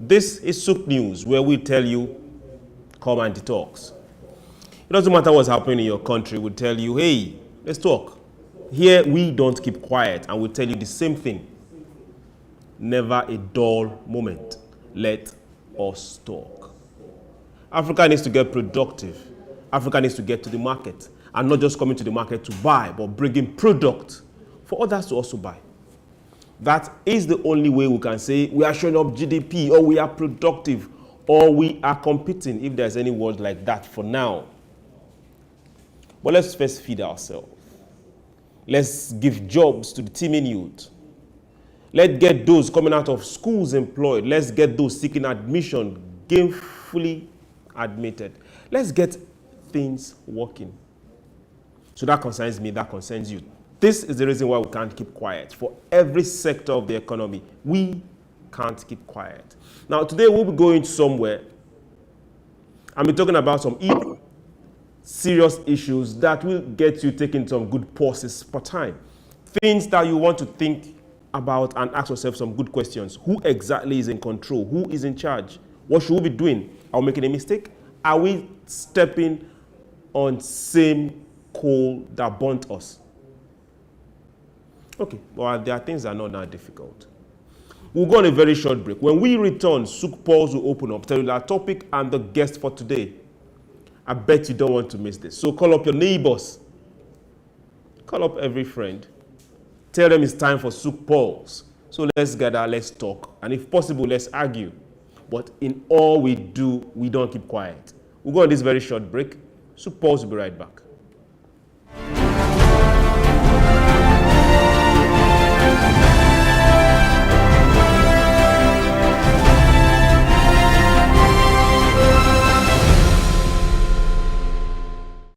This is SOUQ News, where we tell you, come and talks. It doesn't matter what's happening in your country, we'll tell you, hey, let's talk. Here, we don't keep quiet, and we'll tell you the same thing. Never a dull moment. Let us talk. Africa needs to get productive. Africa needs to get to the market, and not just coming to the market to buy, but bringing product for others to also buy. That is the only way we can say we are showing up GDP, or we are productive, or we are competing, if there's any word like that for now. But let's first feed ourselves. Let's give jobs to the teeming youth. Let's get those coming out of schools employed. Let's get those seeking admission gainfully admitted. Let's get things working. So that concerns me, that concerns you. This is the reason why we can't keep quiet. For every sector of the economy, we can't keep quiet. Now, today we'll be going somewhere. I'll be talking about some serious issues that will get you taking some good pauses for time. Things that you want to think about and ask yourself some good questions. Who exactly is in control? Who is in charge? What should we be doing? Are we making a mistake? Are we stepping on same coal that burnt us? Okay, well, there are things that are not that difficult. We'll go on a very short break. When we return, SOUQ Pulse will open up, tell you our topic and the guest for today. I bet you don't want to miss this. So call up your neighbors. Call up every friend. Tell them it's time for SOUQ Pulse. So let's gather, let's talk. And if possible, let's argue. But in all we do, we don't keep quiet. We'll go on this very short break. SOUQ Pulse will be right back.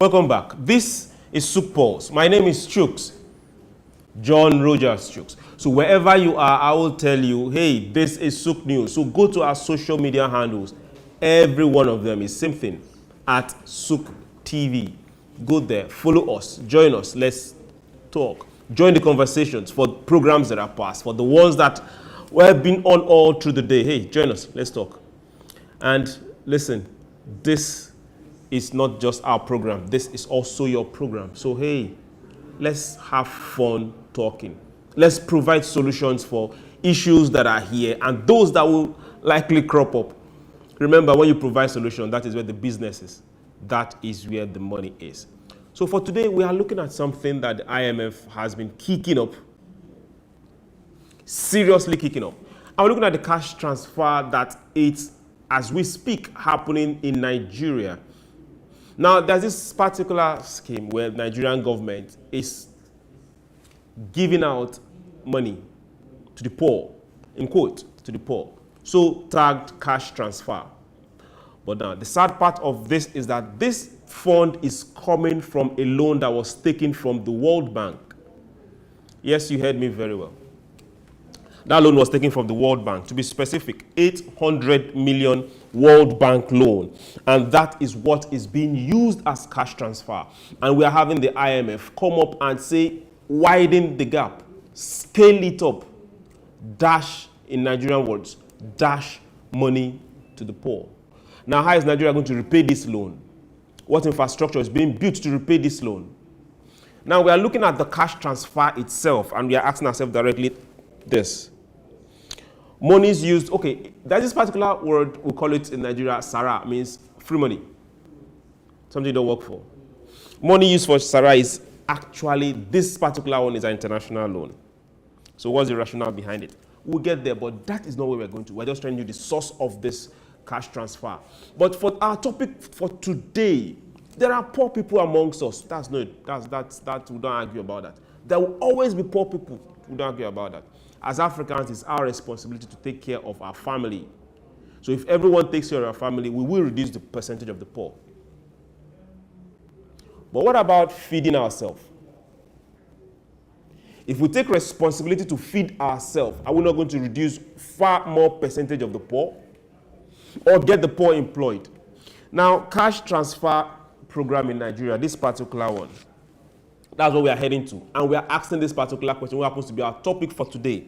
Welcome back. This is SOUQ Pulse. My name is Chuks, John Rogers Chuks. So wherever you are, I will tell you, hey, this is SOUQ News. So go to our social media handles. Every one of them is same thing, at SOUQ TV. Go there, follow us, join us, let's talk. Join the conversations for programs that are past, for the ones that have been on all through the day. Hey, join us, let's talk. And listen, this is not just our program, this is also your program. So hey, let's have fun talking. Let's provide solutions for issues that are here and those that will likely crop up. Remember, when you provide solutions, that is where the business is. That is where the money is. So for today, we are looking at something that the IMF has been kicking up, seriously kicking up. And we're looking at the cash transfer that it's, as we speak, happening in Nigeria. Now, there's this particular scheme where the Nigerian government is giving out money to the poor, in quote, to the poor. So tagged cash transfer. But now, the sad part of this is that this fund is coming from a loan that was taken from the World Bank. Yes, you heard me very well. That loan was taken from the World Bank. To be specific, 800 million World Bank loan. And that is what is being used as cash transfer. And we are having the IMF come up and say, widen the gap, scale it up, dash, in Nigerian words, dash money to the poor. Now, how is Nigeria going to repay this loan? What infrastructure is being built to repay this loan? Now, we are looking at the cash transfer itself, and we are asking ourselves directly this. Money is used, okay, there's this particular word, we call it in Nigeria, Sara, means free money. Something you don't work for. Money used for Sara is actually, this particular one is an international loan. So what's the rationale behind it? We'll get there, but that is not where we're going to. We're just trying to do the source of this cash transfer. But for our topic for today, there are poor people amongst us. That we don't argue about that. There will always be poor people. We don't argue about that. As Africans, it's our responsibility to take care of our family. So if everyone takes care of our family, we will reduce the percentage of the poor. But what about feeding ourselves? If we take responsibility to feed ourselves, are we not going to reduce far more percentage of the poor? Or get the poor employed? Now, cash transfer program in Nigeria, this particular one, that's what we are heading to. And we are asking this particular question, what happens to be our topic for today.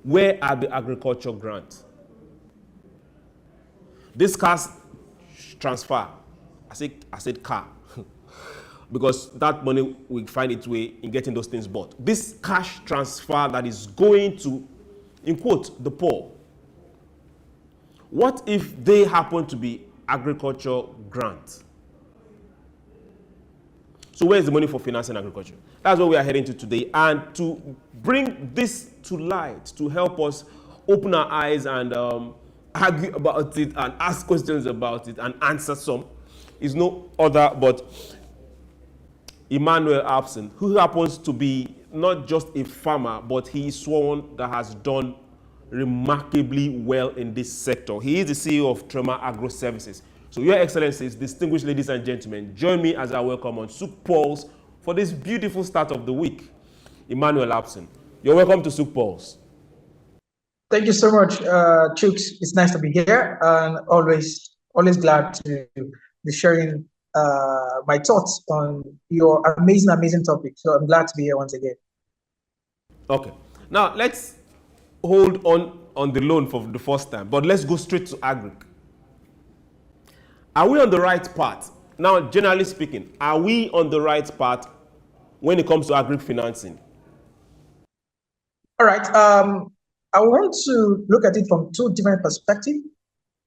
Where are the agriculture grants? This cash transfer, I said car, because that money will find its way in getting those things bought. This cash transfer that is going to, in quote, the poor. What if they happen to be agriculture grants? So where is the money for financing agriculture? That's what we are heading to today. And to bring this to light, to help us open our eyes and argue about it and ask questions about it and answer some, is no other but Emmanuel Abson, who happens to be not just a farmer, but he is someone that has done remarkably well in this sector. He is the CEO of Tremma Agro Services. So, Your Excellencies, distinguished ladies and gentlemen, join me as I welcome on SOUQ Pulse for this beautiful start of the week. Emmanuel Abson, you're welcome to SOUQ Pulse. Thank you so much, Chuks. It's nice to be here, and always glad to be sharing my thoughts on your amazing topic. So I'm glad to be here once again. Okay. Now, let's hold on the loan for the first time, but let's go straight to agri. Are we on the right path? Now, generally speaking, are we on the right path when it comes to agri financing? All right. I want to look at it from two different perspectives.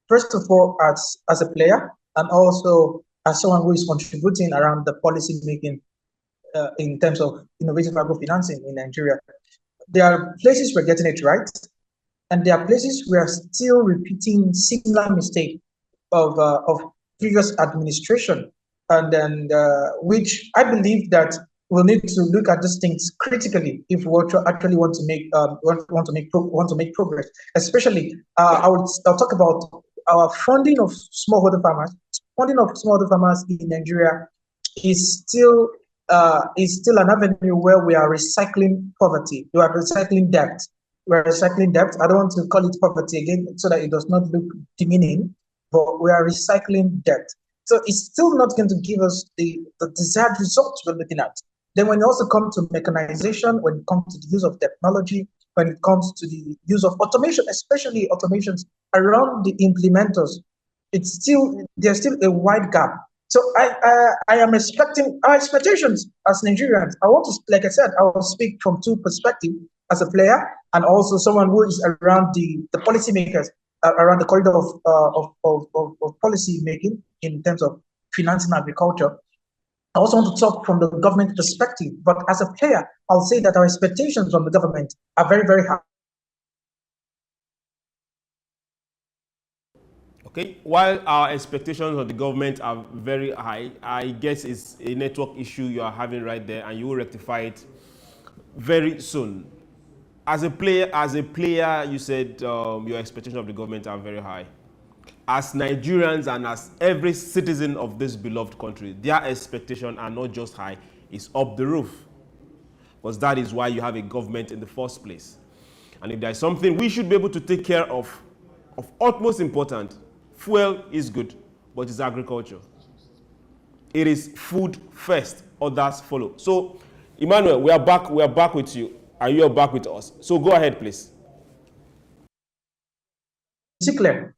First of all, as a player, and also as someone who is contributing around the policy making in terms of innovative agro financing in Nigeria. There are places we're getting it right, and there are places we are still repeating similar mistake of previous administration, and then which I believe that we'll need to look at these things critically if we actually want to make progress. Especially, I'll talk about our funding of smallholder farmers. Funding of smallholder farmers in Nigeria is still an avenue where we are recycling poverty. We are recycling debt. We are recycling debt. I don't want to call it poverty again so that it does not look demeaning, but we are recycling debt. So it's still not going to give us the desired results we're looking at. Then when it also comes to mechanization, when it comes to the use of technology, when it comes to the use of automation, especially automations around the implementers, there's still a wide gap. So I am expecting our expectations as Nigerians. I want to, like I said, I will speak from two perspectives as a player and also someone who is around the policymakers, around the corridor of policy making in terms of financing agriculture. I also want to talk from the government perspective, but as a player, I'll say that our expectations from the government are very, very high. Okay, while our expectations of the government are very high, I guess it's a network issue you are having right there, and you will rectify it very soon. As a player, you said your expectations of the government are very high. As Nigerians and as every citizen of this beloved country, their expectations are not just high, it's up the roof. Because that is why you have a government in the first place. And if there's something we should be able to take care of utmost importance, fuel is good, but it's agriculture. It is food first, others follow. So, Emmanuel, we are back with you, and you are back with us. So go ahead, please. Is it clear?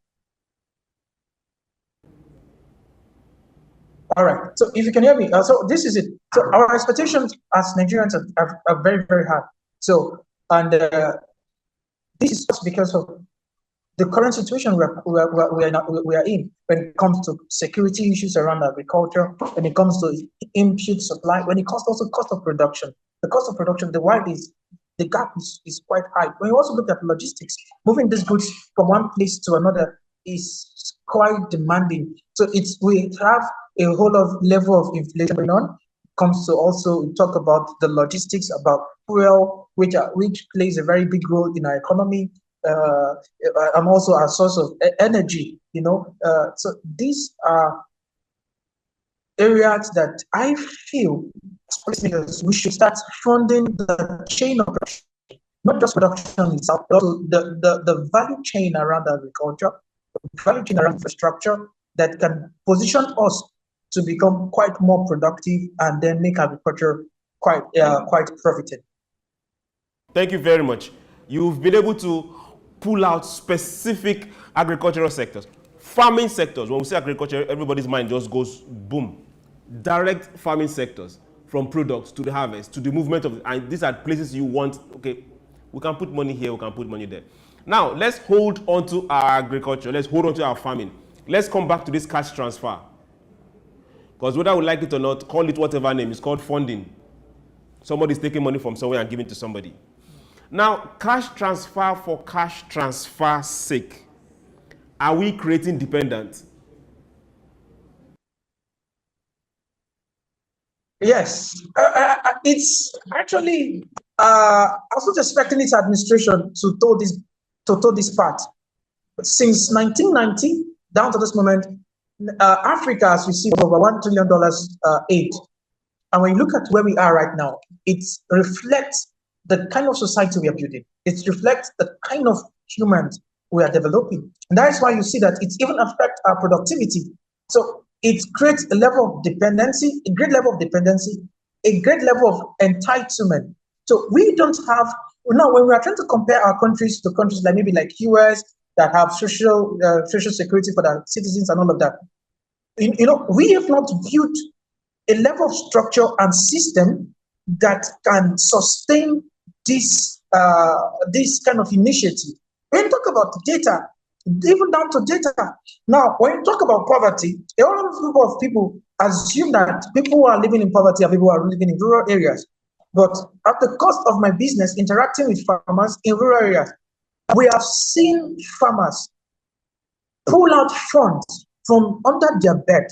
All right. So if you can hear me, so this is it. So our expectations as Nigerians are very, very high. So, and this is just because of the current situation we are in when it comes to security issues around agriculture, when it comes to input supply, when it comes also cost of production. The cost of production, the gap is quite high. When you also look at logistics, moving these goods from one place to another is quite demanding. So we have a whole level of inflation going on. Comes to also talk about the logistics, about fuel, which plays a very big role in our economy. And also a source of energy, so these are areas that I feel we should start funding the chain of production, not just production itself, but also the value chain around agriculture, the value chain around infrastructure that can position us to become quite more productive and then make agriculture quite profitable. Thank you very much. You've been able to pull out specific agricultural sectors. Farming sectors, when we say agriculture, everybody's mind just goes boom. Direct farming sectors, from products to the harvest, to the movement of, and these are places you want, okay, we can put money here, we can put money there. Now, let's hold on to our agriculture, let's hold on to our farming. Let's come back to this cash transfer. Because whether we like it or not, call it whatever name, it's called funding. Somebody's taking money from somewhere and giving it to somebody. Now, cash transfer for cash transfer's sake, are we creating dependence? Yes, it's actually, I was not expecting this administration to toe this part. Since 1990 down to this moment, Africa has received over $1 trillion aid. And when you look at where we are right now, it reflects the kind of society we are building. It reflects the kind of humans we are developing. And that is why you see that it even affects our productivity. So it creates a level of dependency, a great level of dependency, a great level of entitlement. So we don't have, now when we are trying to compare our countries to countries like maybe like US that have social security for their citizens and all of that, we have not built a level of structure and system that can sustain this kind of initiative. When you talk about data, even down to data. Now, when you talk about poverty, a lot of people assume that people who are living in poverty are people who are living in rural areas. But at the cost of my business interacting with farmers in rural areas, we have seen farmers pull out funds from under their bed,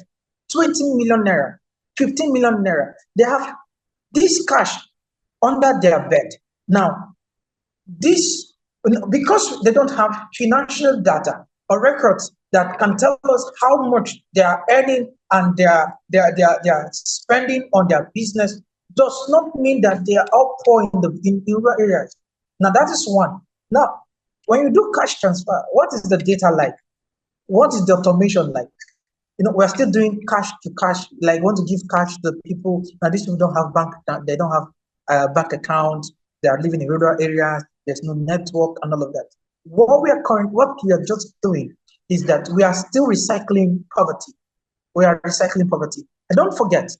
20 million naira, 15 million naira. They have this cash under their bed. Now, this, because they don't have financial data or records that can tell us how much they are earning and they are spending on their business, does not mean that they are all poor in rural areas. Now, that is one. Now, when you do cash transfer, what is the data like? What is the automation like? We're still doing cash to cash, like want to give cash to people. Now, these people don't have they don't have bank accounts. They are living in rural areas. There's no network and all of that. What we are just doing is that we are still recycling poverty. We are recycling poverty. And don't forget,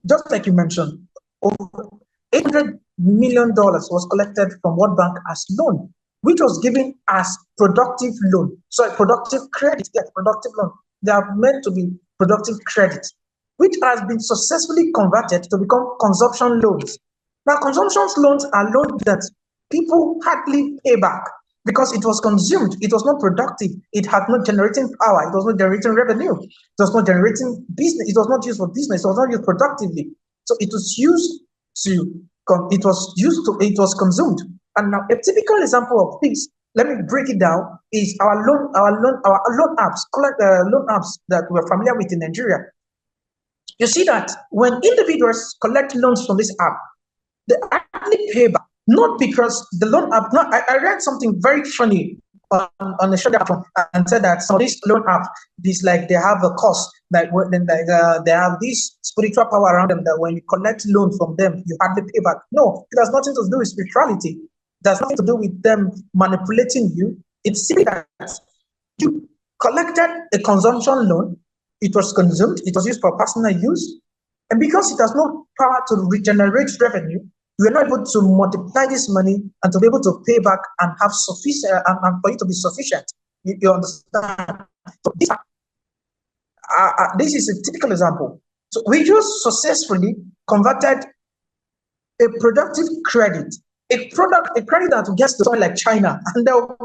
just like you mentioned, over $800 million was collected from World Bank as loan, which was given as productive loan. So productive credit, yes, productive loan. They are meant to be productive credit, which has been successfully converted to become consumption loans. Now, consumption loans are loans that people hardly pay back because it was consumed. It was not productive. It had not generating power. It was not generating revenue. It was not generating business. It was not used for business. It was not used productively. So it was used it was consumed. And now a typical example of this, let me break it down, is our loan apps, loan apps that we're familiar with in Nigeria. You see that when individuals collect loans from this app, they actually pay back, not because the loan app. No, I read something very funny on the show and said that some of these loan apps, they have a cost, they have this spiritual power around them that when you collect loan from them, you hardly pay back. No, it has nothing to do with spirituality. It has nothing to do with them manipulating you. It's simply that you collected a consumption loan, it was consumed, it was used for personal use, and because it has no power to regenerate revenue, you are not able to multiply this money and to be able to pay back and have sufficient, and for it to be sufficient. You understand? So this is a typical example. So we just successfully converted a productive credit, a credit that gets to soil like China, and they'll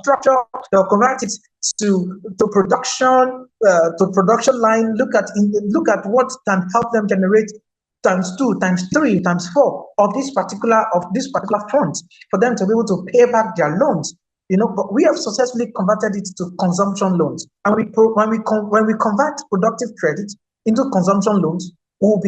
structure, they'll convert it to production line. Look at what can help them generate times 2, times 3, times 4 of this particular fund for them to be able to pay back their loans. But we have successfully converted it to consumption loans, and when we convert productive credit into consumption loans, we'll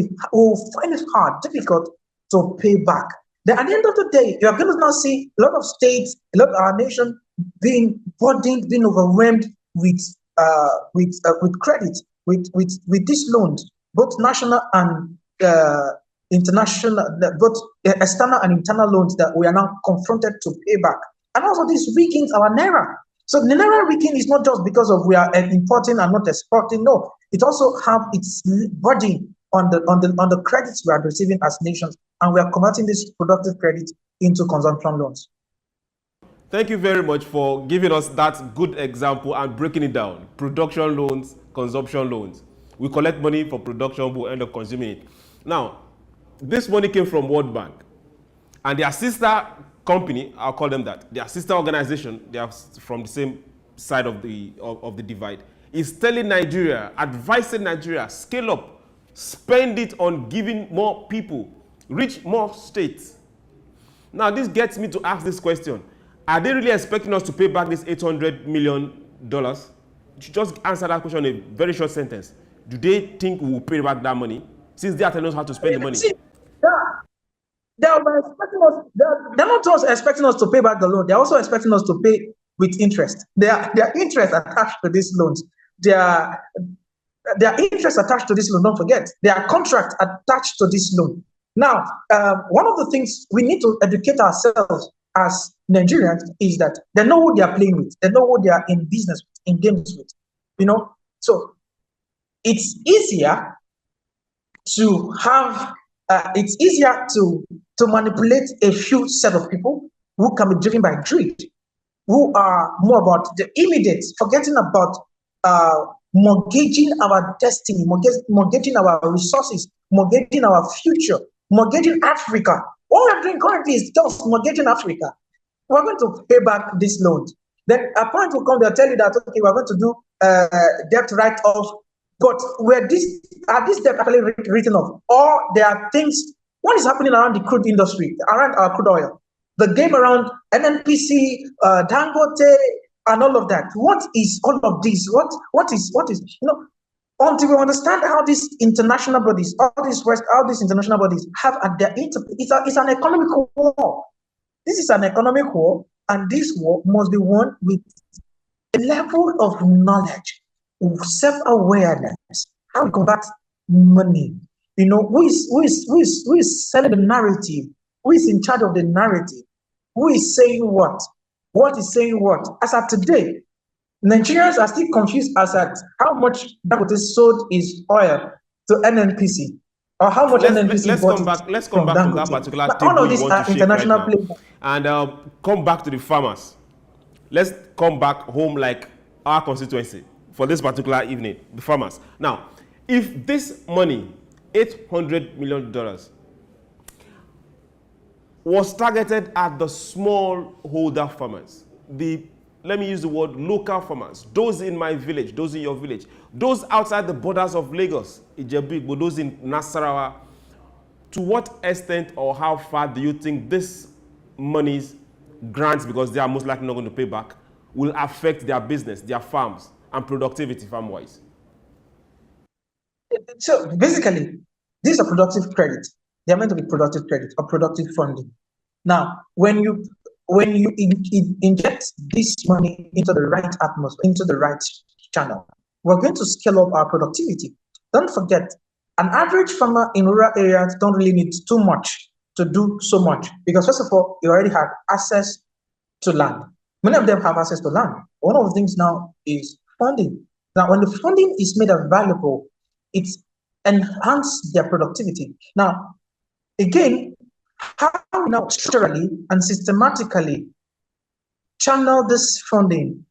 find it difficult to pay back. Then at the end of the day, you are going to now see a lot of states, a lot of our nation being burdened, being overwhelmed with credit, with these loans, both national and international, both external and internal loans that we are now confronted to pay back. And also this weakens our naira. So the naira weakening is not just because of we are importing and not exporting. No, it also have its burden on the credits we are receiving as nations, and we are converting this productive credit into consumption loans. Thank you very much for giving us that good example and breaking it down. Production loans, consumption loans. We collect money for production, we'll end up consuming it. Now, this money came from World Bank, and their sister company, I'll call them that, their sister organization, they are from the same side of the divide, is telling Nigeria, advising Nigeria, scale up, spend it on giving more people, reach more states. Now, this gets me to ask this question. Are they really expecting us to pay back this $800 million? Just answer that question in a very short sentence. Do they think we will pay back that money since they are telling us how to spend the money? See, they're not just expecting us to pay back the loan. They're also expecting us to pay with interest. Their interest attached to these loans. Their interest attached to this loan. Don't forget, their contract attached to this loan. Now, one of the things we need to educate ourselves as Nigerians is that they know who they are playing with. They know who they are in business with, in games with. So it's easier to have. It's easier to manipulate a few set of people who can be driven by greed, who are more about the immediate, forgetting about mortgaging our destiny, mortgaging our resources, mortgaging our future, mortgaging Africa. What we're doing currently is just mortgaging Africa. We're going to pay back these loans. Then a point will come, they'll tell you that, okay, we're going to do debt write-off. But are these debt actually written off? Or there are things, what is happening around the crude industry, around our crude oil? The game around NNPC, Dangote, and all of that. What is all of this? What is, until we understand how these international bodies, all these international bodies have at their it's an economic war. This is an economic war, and this war must be won with a level of knowledge, self-awareness, how we combat money. Who is selling the narrative? Who is in charge of the narrative? Who is saying what? What is saying what? As of today, Nigerians are still confused as at how much Dangote sold his oil to NNPC, or how much NNPC bought. Let's come back to that particular table all of these are international players. And come back to the farmers. Let's come back home like our constituency for this particular evening, the farmers. Now, if this money, $800 million, was targeted at the smallholder farmers, let me use the word local farmers, those in my village, those in your village, those outside the borders of Lagos, Ijebu, but those in Nasarawa, to what extent or how far do you think this money's grants, because they are most likely not going to pay back, will affect their business, their farms, and productivity farm-wise? So basically, these are productive credit. They are meant to be productive credit or productive funding. Now, when you inject this money into the right atmosphere, into the right channel, we're going to scale up our productivity. Don't forget, an average farmer in rural areas don't really need too much to do so much, because first of all, you already have access to land. Many of them have access to land. One of the things now is funding. Now, when the funding is made available, it enhances their productivity. Now, again, how now structurally and systematically channel this funding,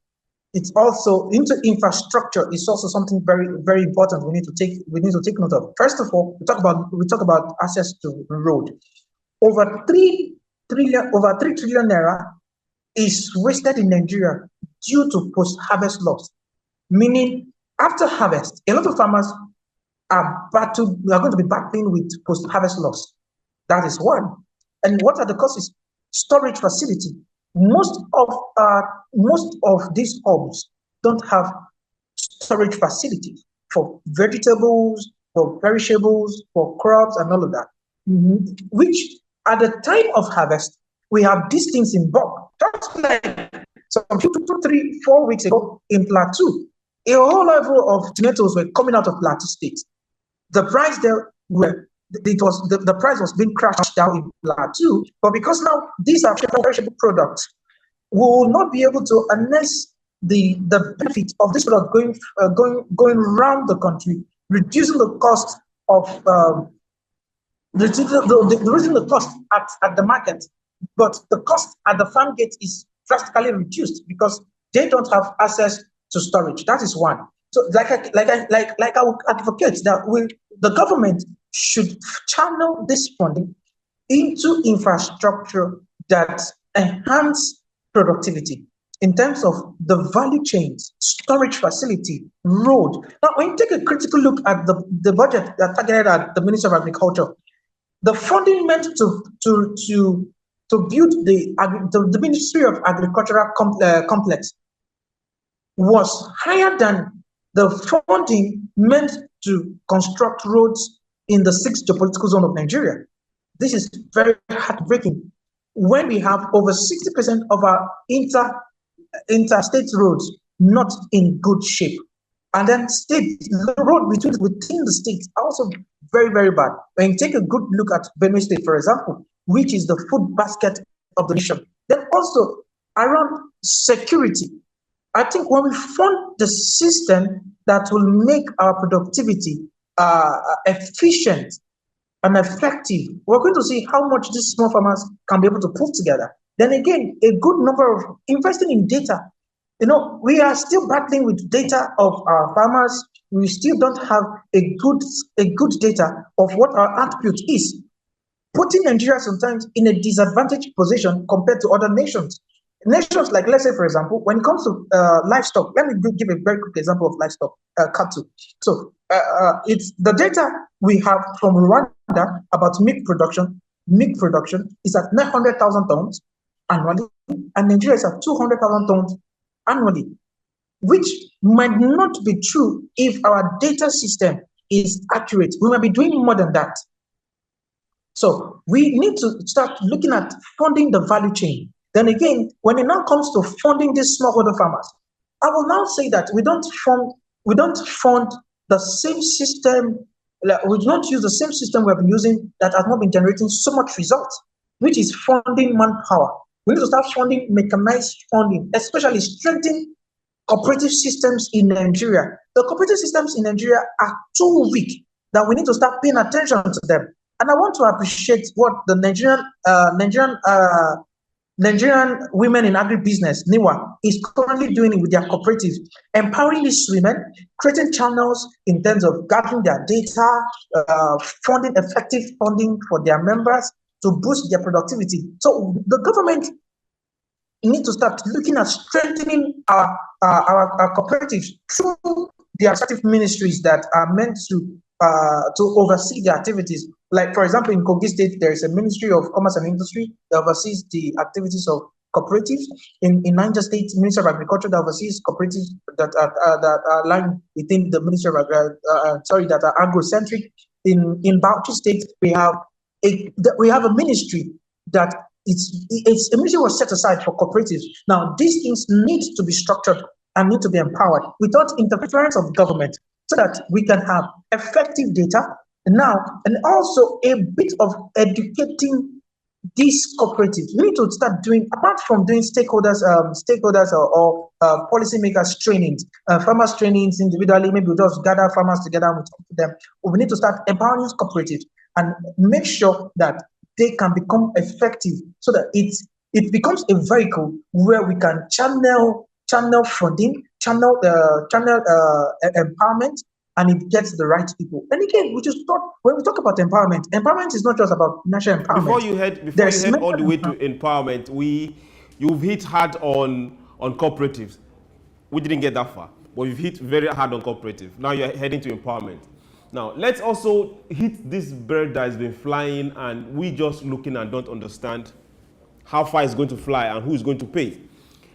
it's also into infrastructure, is also something very, very important we need to take note of. First of all, we talk about access to road. Over 3 trillion naira is wasted in Nigeria due to post-harvest loss. Meaning, after harvest, a lot of farmers are going to be battling with post-harvest loss. That is one. And what are the causes? Storage facility. Most of these homes don't have storage facilities for vegetables, for perishables, for crops, and all of that. Which at the time of harvest, we have these things in bulk. Just like some 2, 3, 4 weeks ago in Plateau, a whole level of tomatoes were coming out of Plateau State. The price there the price was being crashed down in Plateau, but because now these are perishable products, we will not be able to, unless the benefit of this product going around the country, reducing the cost of reducing the cost at the market, but the cost at the farm gate is drastically reduced because they don't have access to storage. That is one. So, I would advocate that the government should channel this funding into infrastructure that enhance productivity in terms of the value chains, storage facility, road. Now, when you take a critical look at the budget that targeted at the Ministry of Agriculture, the funding meant to build the Ministry of Agricultural complex was higher than the funding meant to construct roads in the 6th geopolitical zone of Nigeria. This is very heartbreaking when we have over 60% of our interstate roads not in good shape. And then the road within the states are also very, very bad. When you take a good look at Benue State, for example, which is the food basket of the nation, then also around security. I think when we fund the system that will make our productivity efficient and effective, we're going to see how much these small farmers can be able to pull together. Then again, a good number of investing in data. We are still battling with data of our farmers. We still don't have a good data of what our output is, putting Nigeria sometimes in a disadvantaged position compared to other nations. Nations like, let's say, for example, when it comes to livestock, let me give a very quick example of livestock, cattle. So it's the data we have from Rwanda about milk production. Milk production is at 900,000 tons annually, and Nigeria is at 200,000 tons annually, which might not be true if our data system is accurate. We might be doing more than that. So we need to start looking at funding the value chain. Then again, when it now comes to funding these smallholder farmers, I will now say that we don't fund the same system. We do not use the same system we have been using that has not been generating so much results, which is funding manpower. We need to start funding mechanized funding, especially strengthening cooperative systems in Nigeria. The cooperative systems in Nigeria are too weak that we need to start paying attention to them. And I want to appreciate what the Nigerian women in agribusiness, NIWA, is currently doing with their cooperatives, empowering these women, creating channels in terms of gathering their data, funding effective funding for their members to boost their productivity. So the government needs to start looking at strengthening our cooperatives through the respective ministries that are meant to oversee the activities. Like, for example, in Kogi State, there is a Ministry of Commerce and Industry that oversees the activities of cooperatives. In Niger State, Ministry of Agriculture that oversees cooperatives that are aligned within the Ministry of that are agro-centric. In Bauchi State, we have a ministry that it's a ministry was set aside for cooperatives. Now, these things need to be structured and need to be empowered without interference of government, so that we can have effective data now, and also a bit of educating these cooperatives. We need to start doing, apart from doing stakeholders or policymakers trainings, farmers trainings individually. Maybe we just gather farmers together and we talk to them. We need to start empowering cooperatives and make sure that they can become effective, so that it becomes a vehicle where we can channel funding, channel empowerment, and it gets the right people. And again, when we talk about empowerment is not just about national empowerment. Before you head all the way to empowerment, you've hit hard on cooperatives. We didn't get that far, but you've hit very hard on cooperatives. Now you're heading to empowerment. Now let's also hit this bird that has been flying, and we just looking and don't understand how far it's going to fly and who is going to pay.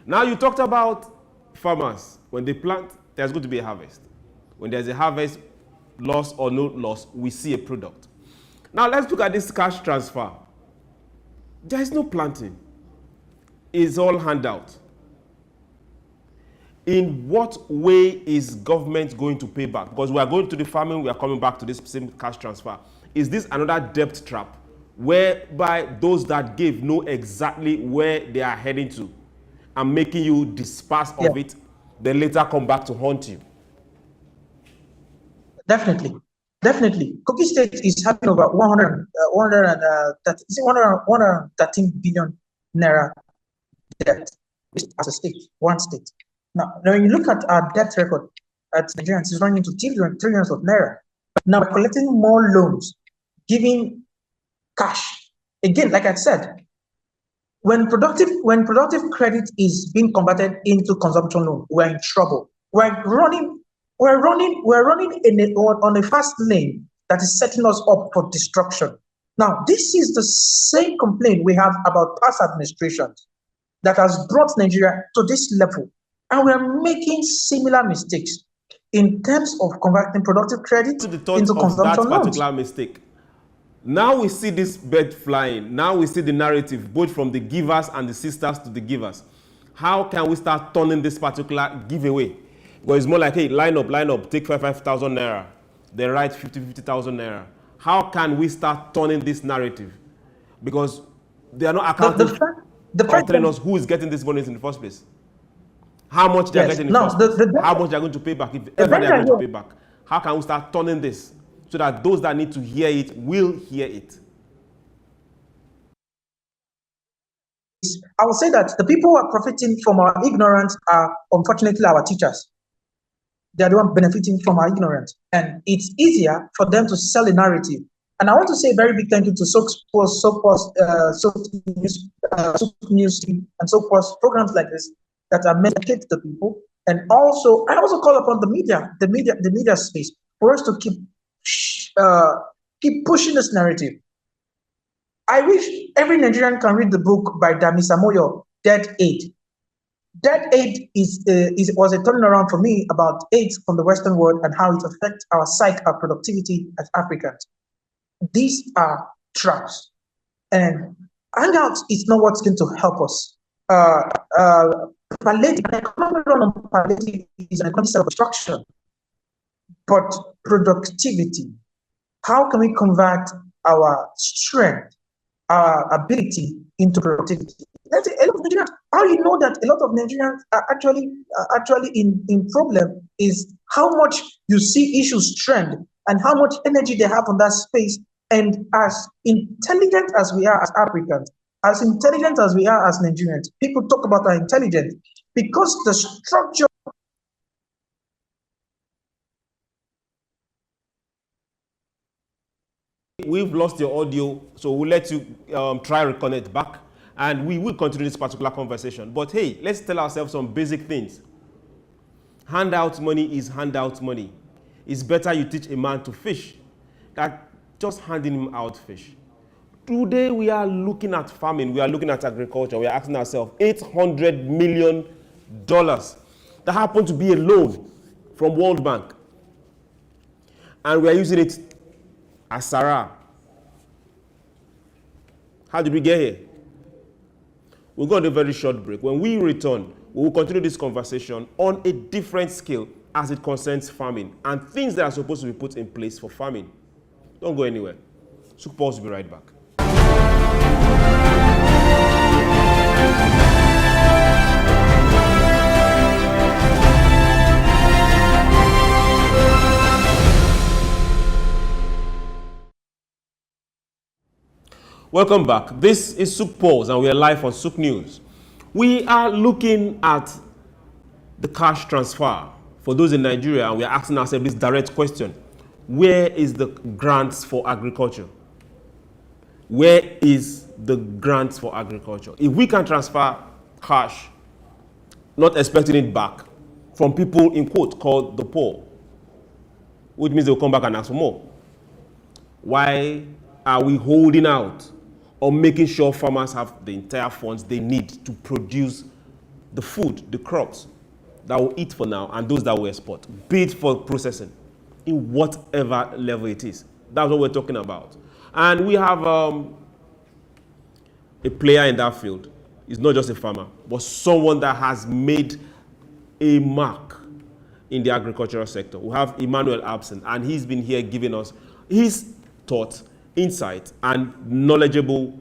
Now you talked about farmers. When they plant, there's going to be a harvest. When there's a harvest, loss or no loss, we see a product. Now let's look at this cash transfer. There is no planting. It's all handout. In what way is government going to pay back? Because we are going to the farming, we are coming back to this same cash transfer. Is this another debt trap whereby those that gave know exactly where they are heading to and making you disperse of it then later come back to haunt you. Definitely. Definitely. Kogi State is having over 113 billion naira debt as a state, one state. Now, when you look at our debt record at Nigerians, it's running into trillions of naira. Now, we're collecting more loans, giving cash. Again, like I said, when productive credit is being converted into consumption loan, we're in trouble. We're running on a fast lane that is setting us up for destruction. Now, this is the same complaint we have about past administrations that has brought Nigeria to this level. And we are making similar mistakes in terms of converting productive credit into consumption that particular mistake. Now we see this bird flying. Now we see the narrative, both from the givers and the sisters to the givers. How can we start turning this particular giveaway? Because it's more like, hey, line up, take 5,000 naira. They write 50,000 naira. How can we start turning this narrative? Because they are not accounting or telling us who is getting these monies in the first place. How much they are getting in the first place. How much they are going to pay back, if ever they are going to pay back. How can we start turning this so that those that need to hear it will hear it? I will say that the people who are profiting from our ignorance are unfortunately our teachers. They are the ones benefiting from our ignorance. And it's easier for them to sell a narrative. And I want to say a very big thank you to SOUQ Pulse, SOUQ News, and SOUQ Pulse programs like this that are meant to educate the people. And also, I also call upon the media space for us to keep pushing this narrative. I wish every Nigerian can read the book by Dami Samoyo, Dead Aid. Dead aid was a turnaround for me about aid from the Western world and how it affects our psyche, our productivity as Africans. These are traps. And handouts is not what's going to help us. Palliative, an economic run on palliative is an concept of destruction. But productivity, how can we convert our strength, our ability into productivity? That's a lot of Nigerians. How you know that a lot of Nigerians are actually in problem is how much you see issues trend and how much energy they have on that space. And as intelligent as we are as Africans, as intelligent as we are as Nigerians, people talk about our intelligence because the structure. We've lost your audio, so we'll let you try reconnect back. And we will continue this particular conversation. But hey, let's tell ourselves some basic things. Handout money is handout money. It's better you teach a man to fish than just handing him out fish. Today we are looking at farming, we are looking at agriculture, we are asking ourselves $800 million that happen to be a loan from World Bank. And we are using it as Sarah. How did we get here? We'll go on a very short break. When we return, we will continue this conversation on a different scale as it concerns farming and things that are supposed to be put in place for farming. Don't go anywhere. SOUQ Pulse will be right back. Welcome back. This is SOUQ Pulse and we are live on SOUQ News. We are looking at the cash transfer for those in Nigeria and we are asking ourselves this direct question. Where is the grants for agriculture? Where is the grants for agriculture? If we can transfer cash, not expecting it back, from people in quote called the poor, which means they'll come back and ask for more. Why are we holding out or making sure farmers have the entire funds they need to produce the food, the crops that we'll eat for now and those that we export, be it for processing, in whatever level it is? That's what we're talking about. And we have a player in that field. He's not just a farmer, but someone that has made a mark in the agricultural sector. We have Emmanuel Abson, and he's been here giving us his thoughts, insight, and knowledgeable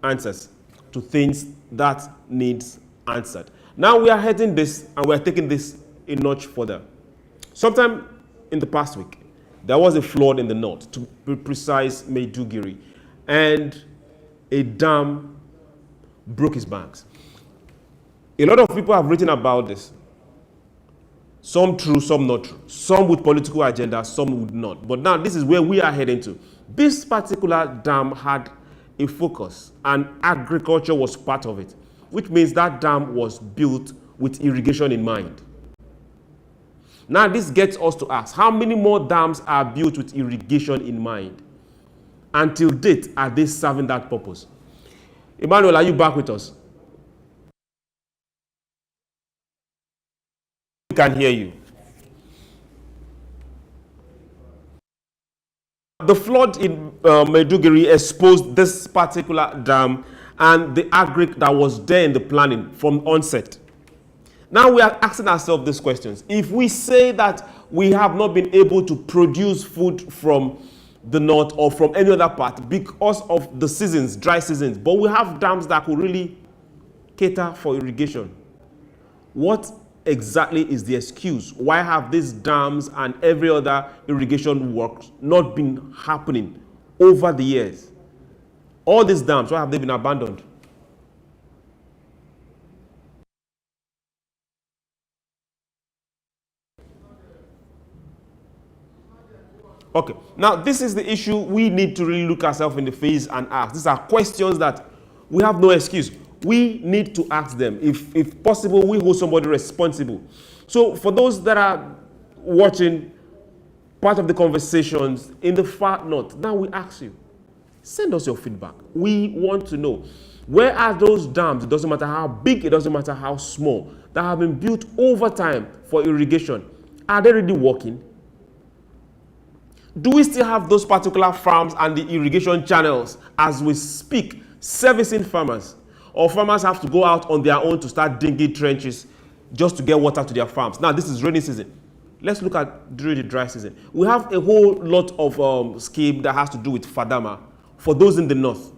answers to things that needs answered. Now we are heading this, and we are taking this a notch further. Sometime in the past week, there was a flood in the north, to be precise, Maiduguri, and a dam broke its banks. A lot of people have written about this. Some true, some not true. Some with political agenda, some would not. But now this is where we are heading to. This particular dam had a focus, and agriculture was part of it, which means that dam was built with irrigation in mind. Now this gets us to ask, how many more dams are built with irrigation in mind? Until date, are they serving that purpose? Emmanuel, are you back with us? We can hear you. The flood in Maiduguri exposed this particular dam and the agric that was there in the planning from onset. Now we are asking ourselves these questions. If we say that we have not been able to produce food from the north or from any other part because of the seasons, dry seasons, but we have dams that could really cater for irrigation, what exactly is the excuse? Why have these dams and every other irrigation work not been happening over the years? All these dams, why have they been abandoned? Okay, now this is the issue we need to really look ourselves in the face and ask. These are questions that we have no excuse. We need to ask them. If possible, we hold somebody responsible. So for those that are watching part of the conversations in the far north, now we ask you, send us your feedback. We want to know, where are those dams? It doesn't matter how big, it doesn't matter how small, that have been built over time for irrigation. Are they really working? Do we still have those particular farms and the irrigation channels as we speak, servicing farmers? Or farmers have to go out on their own to start digging trenches just to get water to their farms? Now, this is rainy season. Let's look at during the dry season. We have a whole lot of scheme that has to do with Fadama for those in the north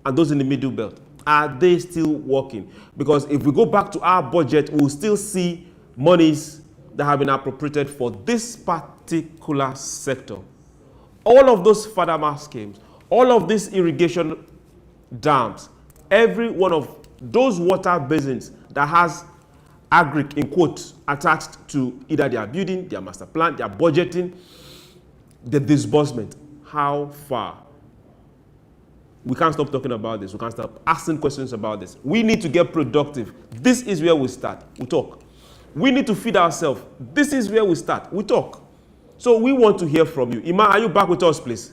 and those in the middle belt. Are they still working? Because if we go back to our budget, we'll still see monies that have been appropriated for this particular sector. All of those Fadama schemes, all of these irrigation dams, every one of those water basins that has agric in quotes attached to either their building, their master plan, their budgeting, the disbursement, how far? We can't stop talking about this. We can't stop asking questions about this. We need to get productive. This is where we start. We talk. We need to feed ourselves. This is where we start. We talk. So we want to hear from you. Ima, are you back with us, please?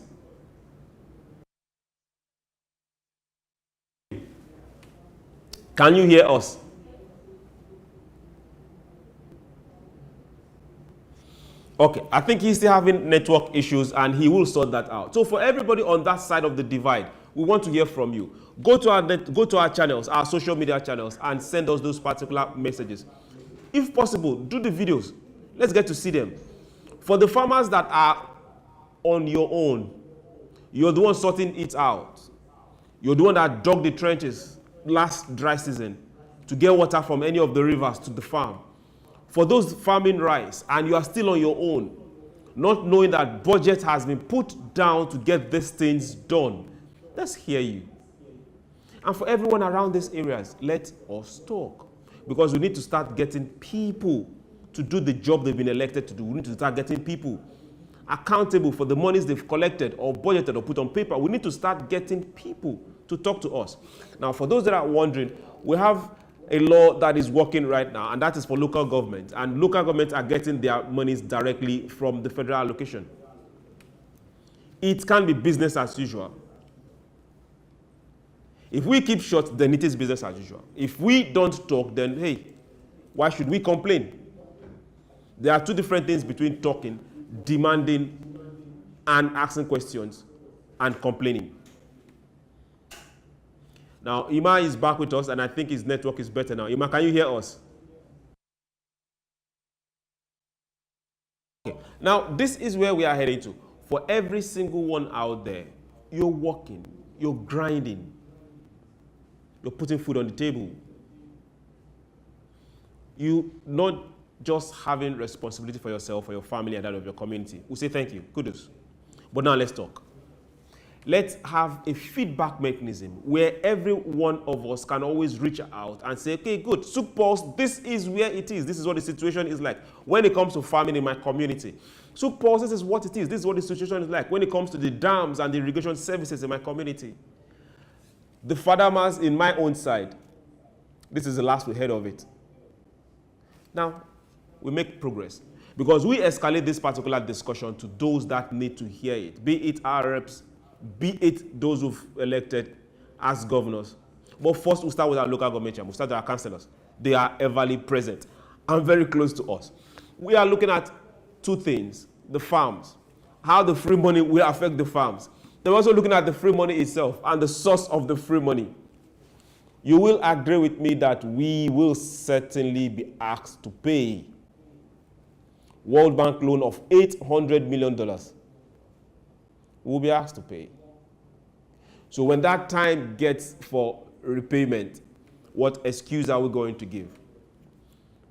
Can you hear us? Okay, I think he's still having network issues and he will sort that out. So for everybody on that side of the divide, we want to hear from you. Go to our channels, our social media channels, and send us those particular messages. If possible, do the videos. Let's get to see them. For the farmers that are on your own, you're the one sorting it out. You're the one that dug the trenches last dry season to get water from any of the rivers to the farm. For those farming rice, and you are still on your own, not knowing that budget has been put down to get these things done, let's hear you. And for everyone around these areas, let us talk. Because we need to start getting people to do the job they've been elected to do. We need to start getting people accountable for the monies they've collected or budgeted or put on paper. We need to start getting people to talk to us. Now, for those that are wondering, we have a law that is working right now, and that is for local governments. And local governments are getting their monies directly from the federal allocation. It can be business as usual. If we keep short, then it is business as usual. If we don't talk, then hey, why should we complain? There are two different things between talking, demanding, and asking questions, and complaining. Now, Ima is back with us, and I think his network is better now. Ima, can you hear us? Okay. Now, this is where we are heading to. For every single one out there, you're working, you're grinding, you're putting food on the table. you not just having responsibility for yourself, for your family, and that of your community. We say thank you, kudos. But now let's talk. Let's have a feedback mechanism where every one of us can always reach out and say, okay, good, SOUQ Pulse, this is where it is. This is what the situation is like when it comes to farming in my community. SOUQ Pulse, this is what it is. This is what the situation is like when it comes to the dams and the irrigation services in my community. The farmers in my own side, this is the last we heard of it. Now, we make progress because we escalate this particular discussion to those that need to hear it, be it our reps, be it those who've elected as governors. But first, we'll start with our local government chairman. We'll start with our councillors. They are everly present and very close to us. We are looking at two things: the farms, how the free money will affect the farms. They're also looking at the free money itself and the source of the free money. You will agree with me that we will certainly be asked to pay World Bank loan of $800 million. We'll be asked to pay. So when that time gets for repayment, what excuse are we going to give?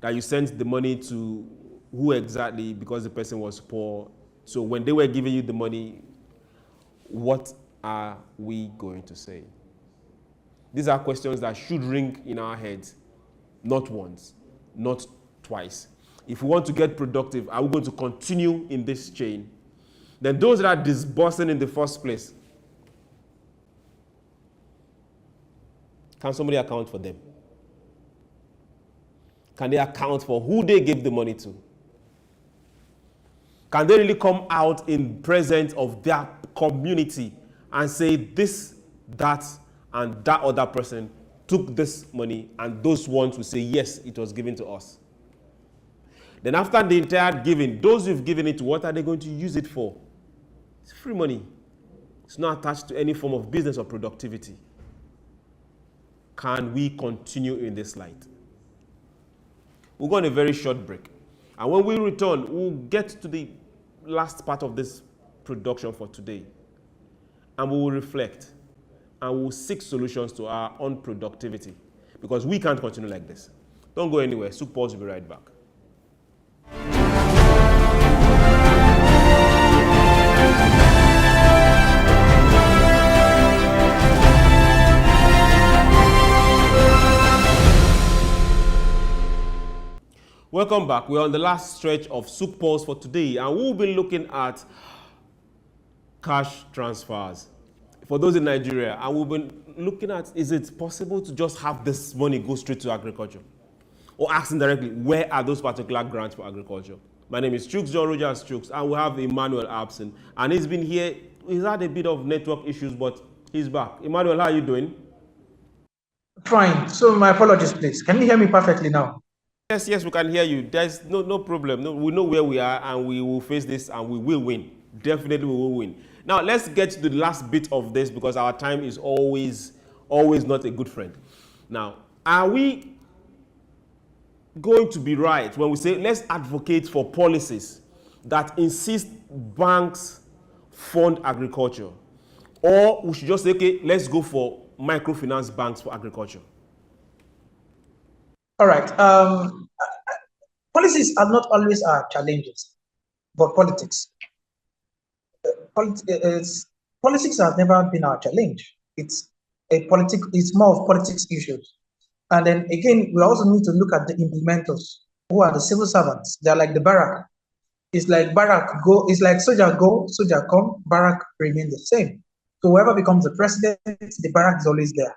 That you sent the money to who exactly because the person was poor? So when they were giving you the money, what are we going to say? These are questions that should ring in our heads, not once, not twice. If we want to get productive, are we going to continue in this chain? Then those that are disbursing in the first place, can somebody account for them? Can they account for who they gave the money to? Can they really come out in presence of their community and say this, that, and that other person took this money, and those ones will say, yes, it was given to us? Then after the entire giving, those who've given it to, what are they going to use it for? It's free money. It's not attached to any form of business or productivity. Can we continue in this light? We'll go on a very short break. And when we return, we'll get to the last part of this production for today. And we will reflect and we'll seek solutions to our own productivity, because we can't continue like this. Don't go anywhere. SOUQ Pulse will be right back. Welcome back. We're on the last stretch of SOUQ Pulse for today, and we'll be looking at cash transfers for those in Nigeria. And we'll be looking at, is it possible to just have this money go straight to agriculture? Or asking directly, where are those particular grants for agriculture? My name is Chuks, John Rogers Chuks, and we have Emmanuel Abson. And he's been here, he's had a bit of network issues, but he's back. Emmanuel, how are you doing? Fine. So my apologies, please. Can you hear me perfectly now? Yes, we can hear you. There's no problem. No, we know where we are, and we will face this, and we will win. Definitely we will win. Now, let's get to the last bit of this, because our time is always not a good friend. Now, are we going to be right when we say let's advocate for policies that insist banks fund agriculture? Or we should just say, okay, let's go for microfinance banks for agriculture? All right. Policies are not always our challenges, but politics. Politics have never been our challenge. It's more of politics issues. And then again, we also need to look at the implementers, who are the civil servants. They're like the barrack. It's like barrack go. It's like soldier go, soldier come. Barrack remain the same. So whoever becomes the president, the barrack is always there.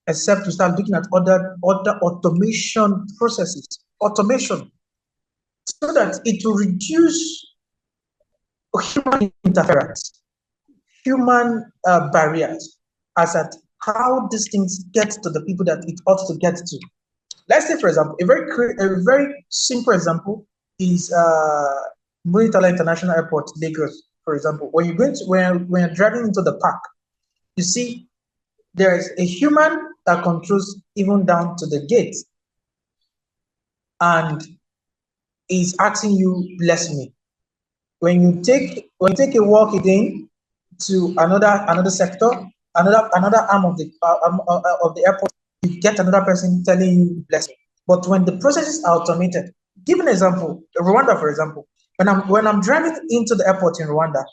Except to start looking at other automation processes, automation, so that it will reduce human interference, human barriers, as at how these things get to the people that it ought to get to. Let's say, for example, a very simple example is Muritala International Airport, Lagos. For example, when you're driving into the park, you see there is a human that controls even down to the gate, and is asking you, bless me. When you take a walk again to another sector, another arm of the airport, you get another person telling you, bless me. But when the processes are automated, give an example, Rwanda, for example, when I'm driving into the airport in Rwanda,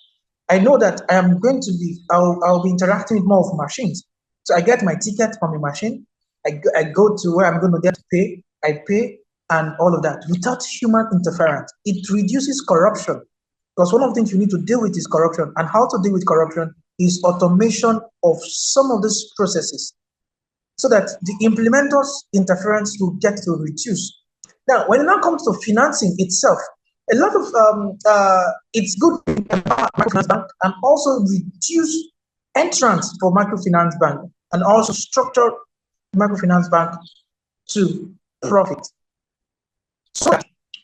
I know that I'll be interacting with more of machines. So I get my ticket from a machine. I go to where I'm going to get to pay. I pay and all of that without human interference. It reduces corruption, because one of the things you need to deal with is corruption. And how to deal with corruption is automation of some of these processes, so that the implementers' interference will get to reduce. Now, when it now comes to financing itself, a lot of it's good to empower microfinance bank and also reduce entrance for microfinance bank and also structure microfinance bank to profit. So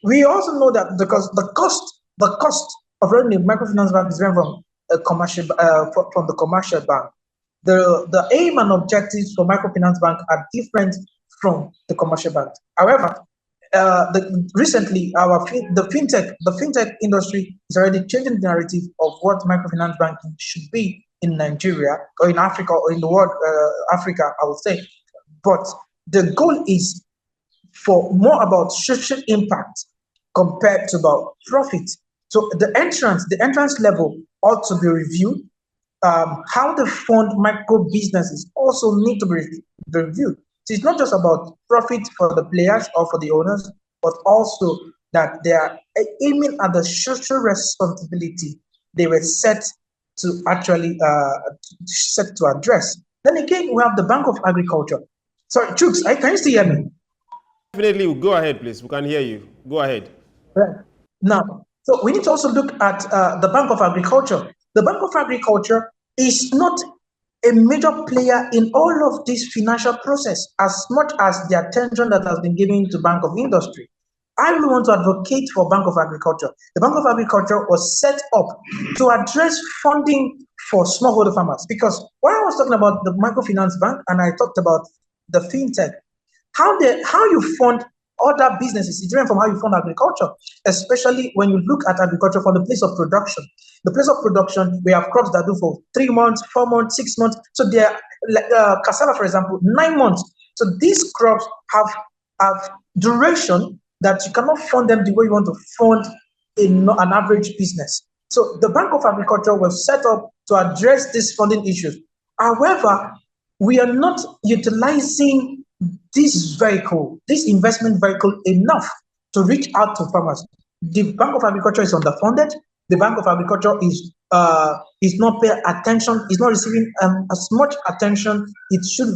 we also know that because the cost of running a microfinance bank is different from a commercial from the commercial bank. The aim and objectives for microfinance bank are different from the commercial bank. However, recently the fintech industry is already changing the narrative of what microfinance banking should be in Nigeria or in Africa or in the world, Africa, I would say. But the goal is for more about social impact compared to about profit. So the entrance level ought to be reviewed. How the fund micro businesses also need to be reviewed. So it's not just about profit for the players or for the owners, but also that they are aiming at the social responsibility they were set to actually set to address. Then again, we have the Bank of Agriculture. Sorry, Chuks, can you still hear me? Definitely, go ahead, please. We can hear you. Go ahead. Right. Now, so we need to also look at the Bank of Agriculture. The Bank of Agriculture is not a major player in all of this financial process as much as the attention that has been given to Bank of Industry. I really want to advocate for Bank of Agriculture. The Bank of Agriculture was set up to address funding for smallholder farmers, because when I was talking about the microfinance bank and I talked about the fintech, how you fund other businesses is different from how you fund agriculture, especially when you look at agriculture from the place of production. The place of production, we have crops that do for 3 months, 4 months, 6 months. So they are like cassava, for example, 9 months. So these crops have duration that you cannot fund them the way you want to fund an average business. So the Bank of Agriculture was set up to address these funding issues. However, we are not utilizing this investment vehicle enough to reach out to farmers. The Bank of Agriculture is underfunded. The Bank of Agriculture is not paying attention, is not receiving as much attention it should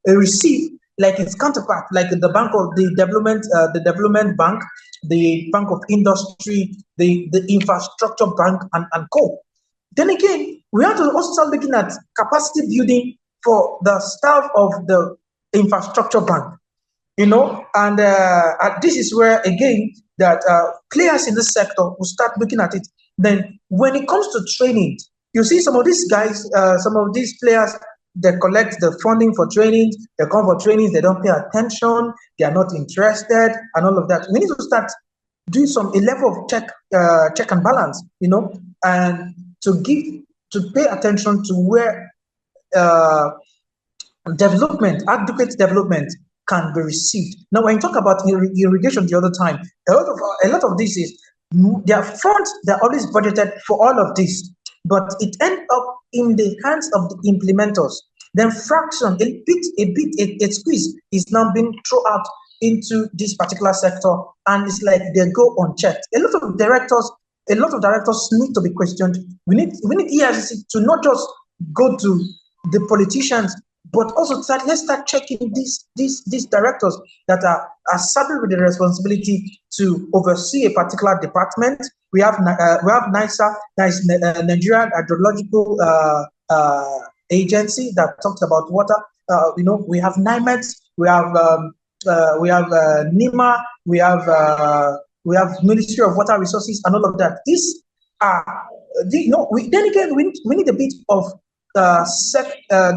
receive like its counterpart, like the Bank of the Development Bank, the Bank of Industry, the Infrastructure Bank, and co. Then again, we have to also start looking at capacity building for the staff of the Infrastructure Bank, and this is where, again, that players in this sector will start looking at it. Then when it comes to training, you see some of these guys, some of these players, they collect the funding for training, they come for trainings, they don't pay attention, they are not interested, and all of that. We need to start doing a level of check and balance, and to pay attention to where adequate development can be received. Now, when you talk about irrigation the other time, a lot of this is their funds, they're always budgeted for all of this, but it ends up in the hands of the implementers. Then fraction, a squeeze is now being thrown out into this particular sector, and it's like they go unchecked. A lot of directors need to be questioned. We need ERCC to not just go to the politicians, but also let's start checking these directors that are saddled with the responsibility to oversee a particular department. We have NISA, that is Nigerian Hydrological Agency, that talks about water. We have NIMET, we have NIMA, we have Ministry of Water Resources, and all of that. These are we need a bit of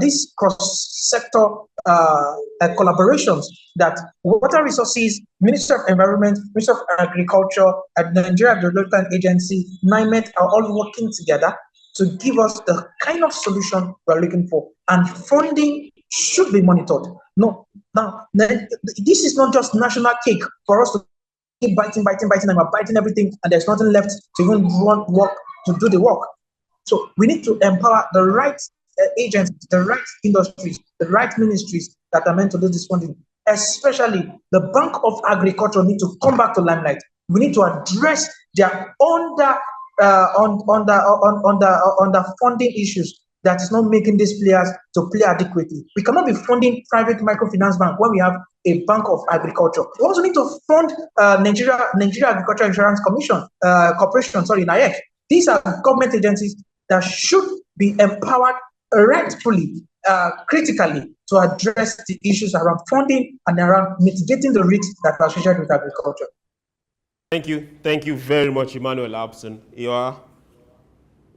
these cross-sector collaborations, that Water Resources, Ministry of Environment, Ministry of Agriculture, and Nigeria Hydrological Agency, NIMET, are all working together to give us the kind of solution we're looking for. And funding should be monitored. No, now this is not just national cake for us to keep biting, and we're biting everything, and there's nothing left to even work to do the work. So we need to empower the right agents, the right industries, the right ministries that are meant to do this funding. Especially the Bank of Agriculture need to come back to limelight. We need to address their under funding issues that is not making these players to play adequately. We cannot be funding private microfinance bank when we have a Bank of Agriculture. We also need to fund Nigeria Agricultural Insurance Corporation, NAEC. These are government agencies that should be empowered rightfully, critically, to address the issues around funding and around mitigating the risks that are associated with agriculture. Thank you very much, Emmanuel Abson.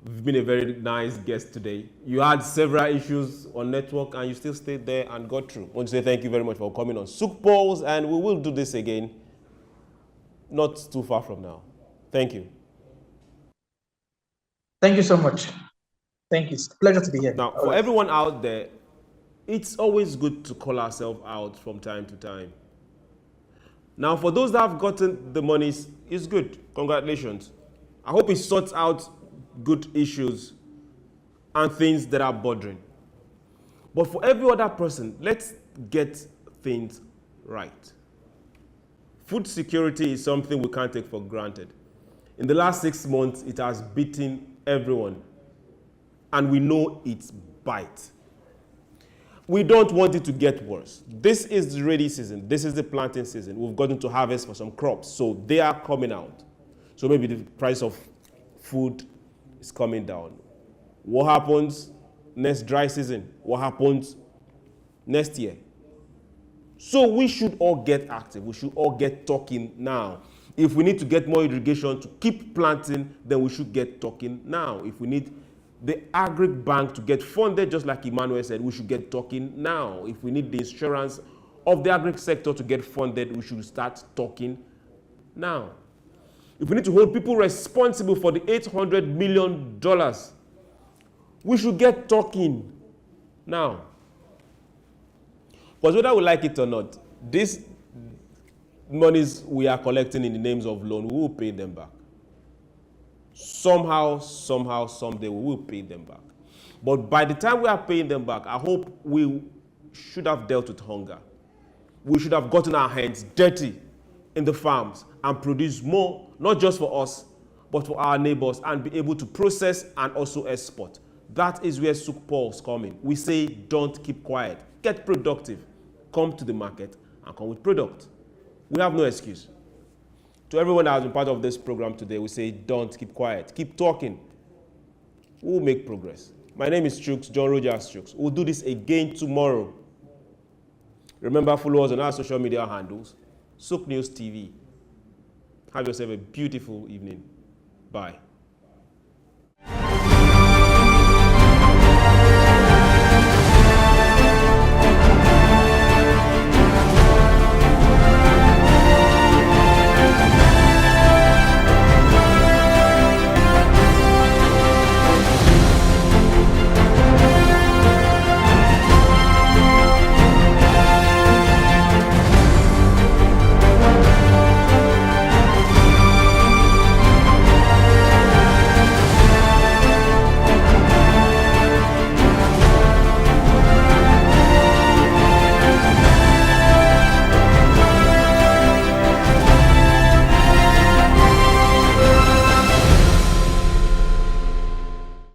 You've been a very nice guest today. You had several issues on network and you still stayed there and got through. I want to say thank you very much for coming on SOUQ Pulse, and we will do this again not too far from now. Thank you. Thank you so much. Thank you. It's a pleasure to be here. Now, for everyone out there, it's always good to call ourselves out from time to time. Now, for those that have gotten the monies, it's good. Congratulations. I hope it sorts out good issues and things that are bothering. But for every other person, let's get things right. Food security is something we can't take for granted. In the last 6 months, it has beaten everyone. And we know it's bite. We don't want it to get worse. This is the ready season. This is the planting season. We've gotten to harvest for some crops, so they are coming out. So maybe the price of food is coming down. What happens next dry season? What happens next year? So we should all get active. We should all get talking now. If we need to get more irrigation to keep planting, then we should get talking now. If we need the agric bank to get funded, just like Emmanuel said, we should get talking now. If we need the insurance of the agric sector to get funded, we should start talking now. If we need to hold people responsible for the $800 million, we should get talking now. Because whether we like it or not, these monies we are collecting in the names of loan, we will pay them back. Somehow, someday, we will pay them back. But by the time we are paying them back, I hope we should have dealt with hunger. We should have gotten our hands dirty in the farms and produced more, not just for us, but for our neighbors, and be able to process and also export. That is where SOUQ Pulse come in. We say, don't keep quiet. Get productive. Come to the market and come with product. We have no excuse. To everyone that has been part of this program today, we say, don't keep quiet. Keep talking. We'll make progress. My name is Chuks, John Rogers Chuks. We'll do this again tomorrow. Remember, follow us on our social media handles, SOUQ News TV. Have yourself a beautiful evening. Bye.